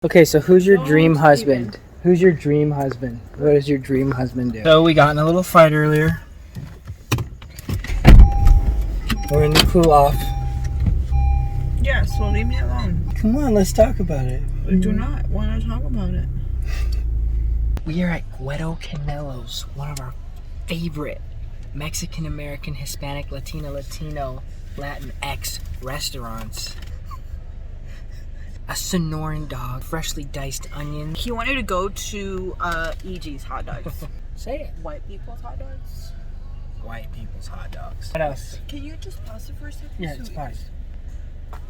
Okay, so who's your dream husband? Who's your dream husband? What does your dream husband do? So we got in a little fight earlier. We're in the cool off. Yeah, so leave me alone. Come on, let's talk about it. I do not want to talk about it. We are at Canelo's, one of our favorite Mexican American, Hispanic, Latino, Latinx restaurants. A Sonoran dog, freshly diced onions. He wanted to go to EG's hot dogs. Say it. White people's hot dogs. White people's hot dogs. What else? Can you just pause it for a second? Yeah, it's paused.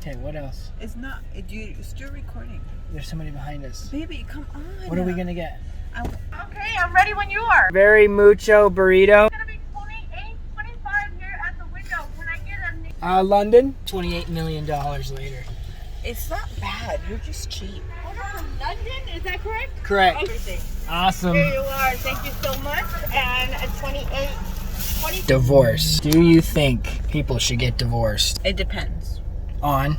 Okay, what else? It's not. You're still recording. There's somebody behind us. Baby, come on. What are we gonna get? Okay, I'm ready when you are. Very mucho burrito. It's gonna be 28, 25 here at the window. When I get a London. $28 million later. It's not bad. You're just cheap. order from London, is that correct? Correct. Everything. Awesome. Here you are. Thank you so much. And a 28, 20. Divorce. Do you think people should get divorced? It depends. On?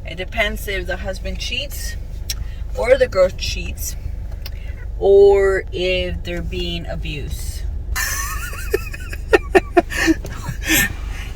It depends if the husband cheats, or the girl cheats, or if they're being abused.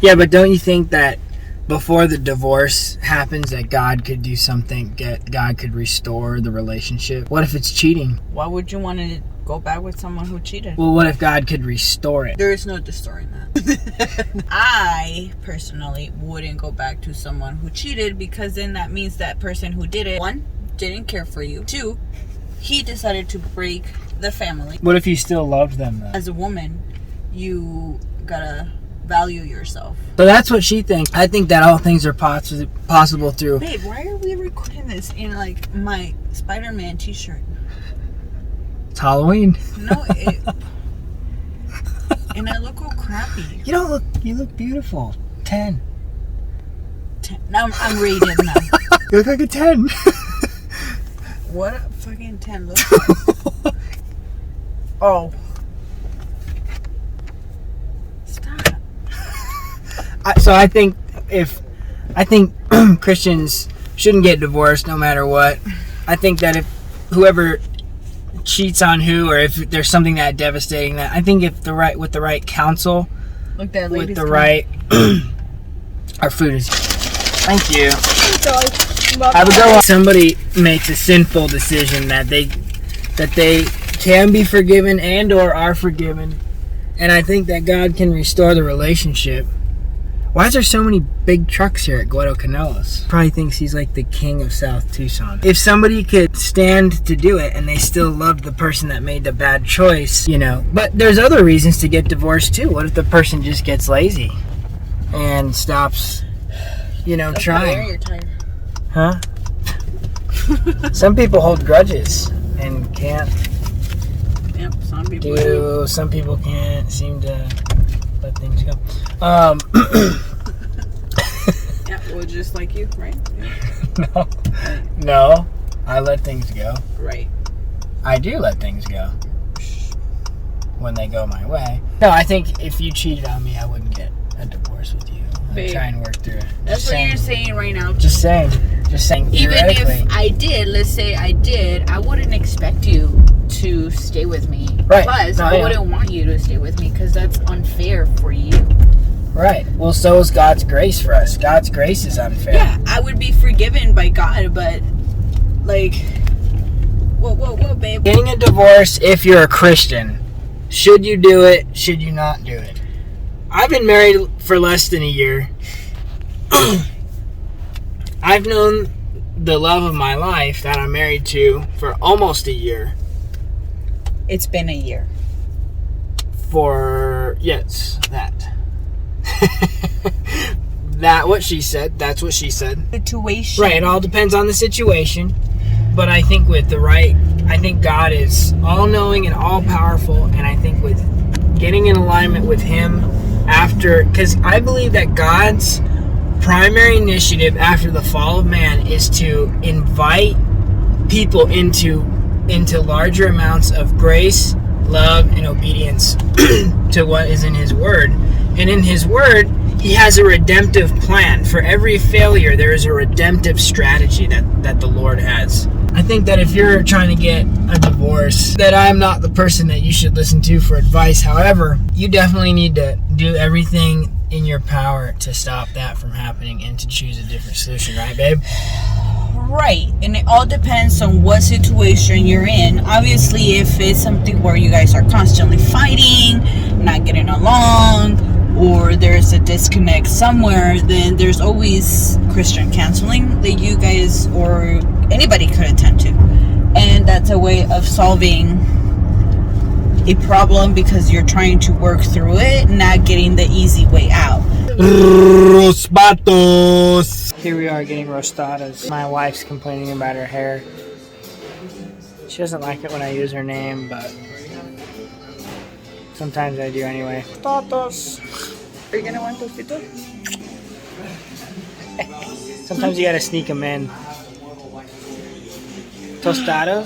Yeah, but don't you think that before the divorce happens that God could do something, God could restore the relationship? What if it's cheating? Why would you want to go back with someone who cheated? Well, what if God could restore it? There is no restoring that. I personally wouldn't go back to someone who cheated, because then that means that person who did it, one, didn't care for you. Two, he decided to break the family. What if you still loved them though? As a woman, you gotta value yourself. So that's what she thinks. I think that all things are possible through... Babe, why are we recording this in like my Spider-Man t-shirt? It's Halloween. No, and I look all crappy. You look beautiful. 10. Now I'm rated now. You look like a 10. What a fucking 10 looks like. Oh. Stop. So I think Christians shouldn't get divorced no matter what. I think that if whoever cheats on who, or if there's something that devastating, that I think if with the right counsel, Look, that with lady's the right our food is. Thank you. Have a good one. Somebody makes a sinful decision that they can be forgiven and or are forgiven, and I think that God can restore the relationship. Why is there so many big trucks here at Canelo's? Probably thinks he's like the king of South Tucson. If somebody could stand to do it and they still loved the person that made the bad choice, But there's other reasons to get divorced too. What if the person just gets lazy and stops, trying? You're tired. Huh? Some people hold grudges and can't Yep, some people do. Some people can't seem to let things go. Yeah, well, just like you, right? Yeah. No, I let things go. Right. I do let things go when they go my way. No, I think if you cheated on me, I wouldn't get a divorce with you. I'd try and work through it. That's what you're saying right now. Just saying. Even if I did, let's say I did, I wouldn't expect you to stay with me. Right. Plus, I wouldn't want you to stay with me, because that's unfair for you. Right. Well, so is God's grace for us. God's grace is unfair. Yeah, I would be forgiven by God, but like, whoa, babe. Getting a divorce, if you're a Christian, should you do it? Should you not do it? I've been married for less than a year. I've known the love of my life that I'm married to for almost a year. It's been a year. That's what she said. Situation. Right, it all depends on the situation. But I think I think God is all-knowing and all-powerful, and I think with getting in alignment with Him because I believe that God's primary initiative after the fall of man is to invite people into larger amounts of grace, love, and obedience to what is in His Word. And in His Word, He has a redemptive plan. For every failure, there is a redemptive strategy that the Lord has. I think that if you're trying to get a divorce, that I'm not the person that you should listen to for advice. However, you definitely need to do everything in your power to stop that from happening and to choose a different solution, right, babe? Right, and it all depends on what situation you're in. Obviously, if it's something where you guys are constantly fighting, not getting along, or there's a disconnect somewhere, then there's always Christian counseling that you guys or anybody could attend to. And that's a way of solving a problem because you're trying to work through it, not getting the easy way out. Rospatos. Here we are getting rostadas. My wife's complaining about her hair. She doesn't like it when I use her name, but sometimes I do anyway. Totos. Are you gonna want tostitos? Sometimes you gotta sneak them in. Tostados?